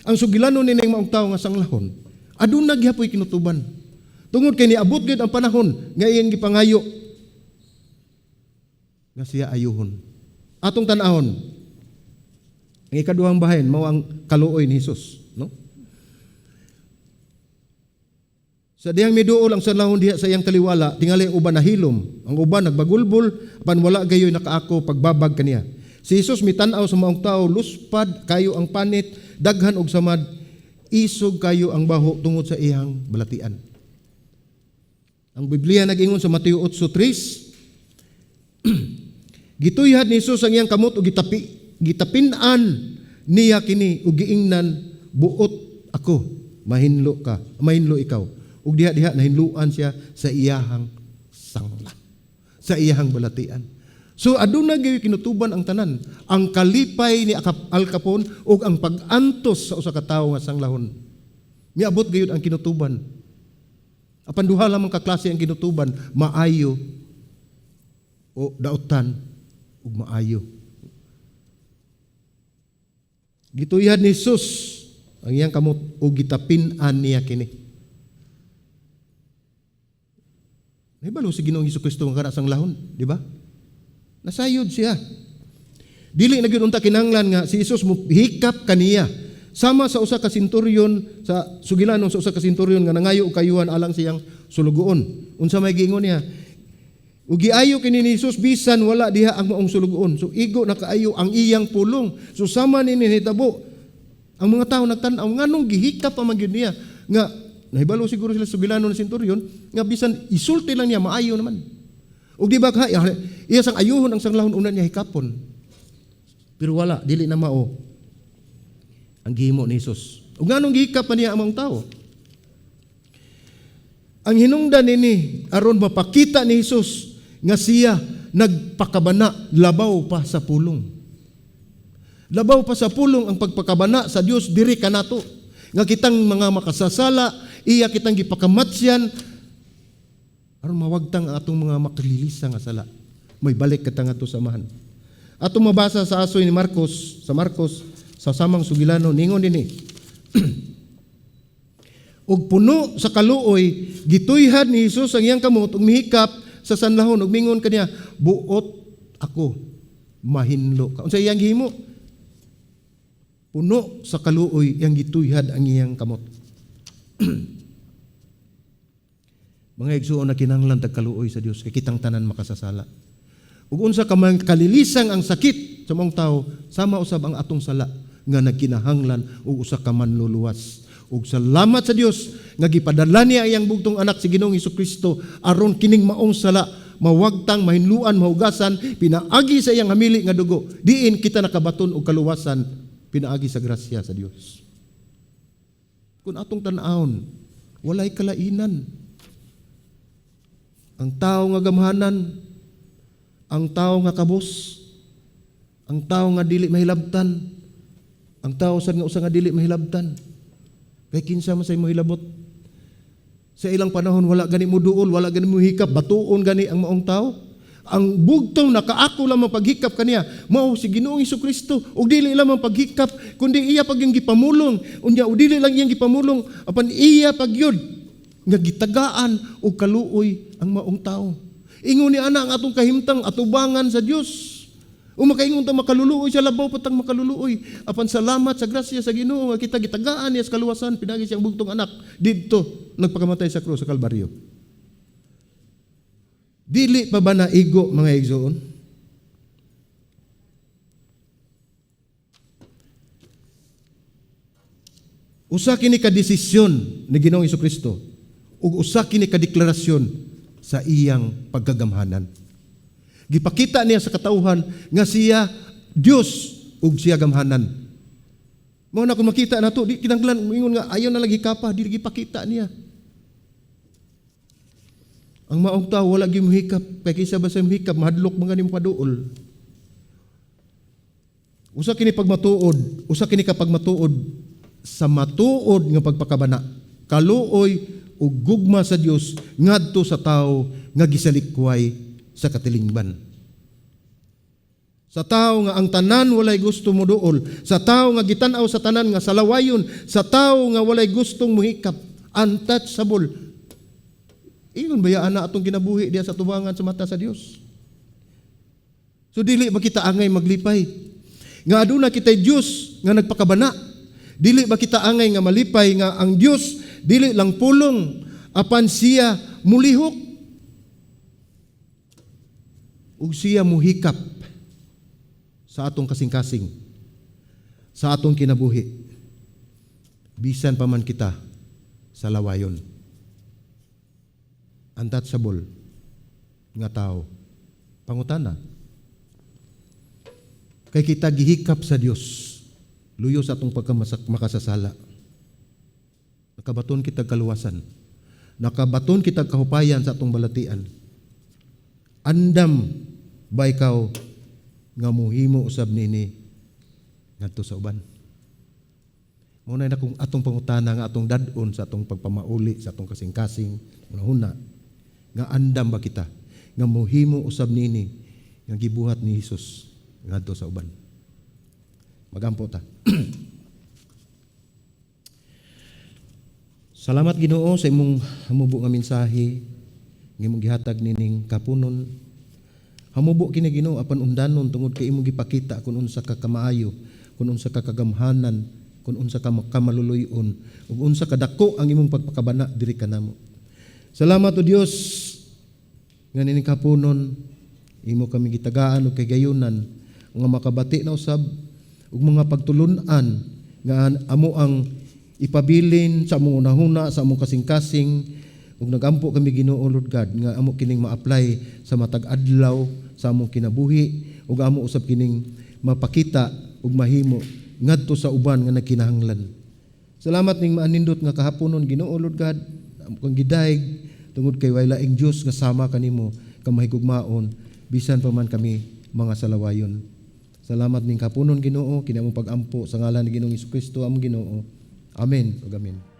Ang sugilanon ni maong tawo nga sanglahon, aduna gihapon kinutuban. Tungod kay niabot gid ang panahon nga iyang gipangayo nga siya ayuhon. Atong tan-ahon, ang ikaduhang bahin mao ang kaluoy ni Hesus, no? Sa diyang miduol ang sanlahon diha sa iyang taliwala, tingali ang uban nahilom, ang uban nagbagulbol, apan wala gayoy nakaako pagbabag kaniya. Si Hesus mitan-aw sa maong tawo, luspad kayo ang panit, daghan og samad, isog kayo ang baho tungod sa iyang balatian. Ang Biblia nag-ingon sa Mateo 8:3, gituyhad ni Jesus ang iyang kamot ug gitapinan niya kini ug giingnan, buot ako, mahinlo ikaw. Ug diha nahinluan siya sa iyahang sangla, sa iyahang balatian. So aduna gyud kinutuban ang tanan, ang kalipay ni Al Capone ug ang pag-antos sa usa ka tawo nga sanglahon. Miabot gyud ang kinutuban. Apan duha lamang ka klase ang kinutuban, maayo o daotan ug maayo. Gituyad ni Jesus ang iyang kamot ug gitapinan niya kini. Nahibalo si Ginoong Hesukristo nga kana sanglahon, di ba? Nasayod siya. Dili na gyud unta kinahanglan nga si Jesus mo hikap kaniya. Sama sa usa ka senturyon, sa sugilanon sa usa ka senturyon nga nangayo og kayuhan alang siyang sulugoon. Unsa may giingon niya? Ug giayo kini ni Jesus bisan wala diha ang maong sulugoon. So igo na kaayo ang iyang pulong. So sama nini hitabo. Ang mga tawo nagtan-aw nganong gihikap pa man gyud niya nga nahibalo siguro sila sugilanon sa senturyon nga bisan isulti lang niya maayo naman. Ug di ba iya sang ayuhon ang sanglahon una niya hikapon. Pero wala, dili na mao ang gihimo ni Jesus. Ug nganong gihikap pa niya ang mga tao? Ang hinungdan nini aron mapakita ni Jesus nga siya nagpakabana labaw pa sa pulong. Labaw pa sa pulong ang pagpakabana sa Dios diri kanato. nga kitang mga makasasala, iya kitang gipakamatsyan, aron mawagtang atong mga makalilisa nga sala. May balik katang ato samahan. Atong mabasa sa asoy ni Marcos, sa samang sugilano, ningon dinhi. Ug puno sa kaluoy, gituyhad ni Hesus ang iyang kamot ug mihikap sa sanlahon ug mingon kaniya, buot ako, mahinlo ka. Unsa iyang gihimo? Puno sa kaluoy, iyang gituyhad ang iyang kamot. Mga igsuon na kinahanglan tag kaluoy sa Dios kay kitang tanan makasasala. Ug unsa ka man kalilisang ang sakit sa mong tao, sama usab ang atong sala nga nagkinahanglan ug usa ka manluluwas. Ug salamat sa Dios nga gipadala niya iyang bugtong anak si Ginoong Hesukristo aron kining maong sala mawagtang, mahinluan, mahugasan, pinaagi sa iyang hamili nga dugo. Diin kita nakabaton og kaluwasan pinaagi sa grasya sa Dios. Kung atong tan-awon, walay kalainan. Ang tao nga gamhanan, ang tao nga kabos, ang tao nga dili mahilabtan, ang tao sad nga usa nga dili mahilabtan. Kay kinsa man say mo hilabot. Sa ilang panahon wala gani mo duol, wala gani mo hikap, batuon gani ang maong tao. Ang bugtong nakaako lamang paghikap kaniya mao si Ginoong Hesukristo ug dili lamang paghikap kundi iya pag yung gipamulong unya ug dili lang iyang gipamulong apan iya pagyud nga gitagaan og kaluoy ang maong tao. Ingon ni ana ang atong kahimtang atubangan sa Dios. O makaingon ta makaluluoy siya labaw patang makaluluoy. Apan salamat sa grasya sa Ginoo nga kita gitagaan niya sa kaluwasan pinagi siyang bugtong anak didto nagpakamatay sa krus sa Kalbaryo. Dili pa ba naigo mga igsoon? Usa kini ka desisyon ni Ginoong Hesukristo ug usa kini ka deklarasyon sa iyang pagkagamhanan. Gipakita niya sa katauhan nga siya Dios ug siya gamhanan. Mao na kung makita nato di kinahanglan moingon nga ayon na lagi kapa dili gipakita niya. Ang maong tao wala gyud mohikap kay kaysa ba sa mohikap mahadlok mga nimo paduol. Usa kini pagmatuod, usa kini kapag matuod sa matuod nga pagpakabana. Kaluoy ug gugma sa Dios ngadto sa tao nga gisalikway sa katilingban. Sa tao nga ang tanan walay gusto mo duol, sa tao nga gitan-aw sa tanan nga salawayon, sa tao nga walay gustong mohikap, untouchable. Ingon ba ana atong ginabuhi diya sa tubangan sa mata sa Dios? So dili ba kita angay maglipay? Nga aduna kitay Dios nga nagpakabana. Dili ba kita angay nga malipay nga ang Dios dili lang pulong apan siya mulihok ug siya muhikap sa atong kasing-kasing, sa atong kinabuhi, bisan pa man kita sa lawayon. Untouchable nga tao. Pangutana, kay kita gihikap sa Dios, luyo sa atong pagkamakasasala. Nakabaton kita kaluwasan, nakabaton kita kahupayan sa atong balatian. Andam ba ikaw nga muhimo usab nini ngadto sa uban? Muna na kung atong pangutana nga atong dadon sa atong pagpamauli sa atong kasing-kasing una nga andam ba kita nga muhimo usab nini nga gibuhat ni Hesus ngadto sa uban? Magampo ta. Salamat Ginoo sa imong hamubo nga mensahe nga imong gihatag nining kapunon. Hamubo kini Ginoo apan undanon tungod kay imong gipakita kun unsa ka kamaayo, kun unsa ka kagamhanan, kun unsa ka kamaluluyon, ug unsa kadako ang imong pagpakabana diri kanamo. Salamat o Dios nga nining kapunon imo kami gitagaan ug kagayunan nga makabati na usab ug mga pagtulun-an nga amo ang ipabilin sa among unahuna sa among kasing-kasing ug nagampo kami Ginoo Lord God nga amo kining ma-apply sa matag adlaw sa among kinabuhi ug amo usab kining mapakita ug mahimo ngadto sa uban nga nagkinahanglan. Salamat ning maanindot nga kahaponon Ginoo Lord God kang gidayeg tungod kay way laing Dios nga sama kanimo ka mahigugmaon bisan pa man kami mga salawayon. Salamat ning kahaponon Ginoo kini among pag-ampo sa ngalan ni Ginoong Hesukristo among Ginoo. Amen ug amen.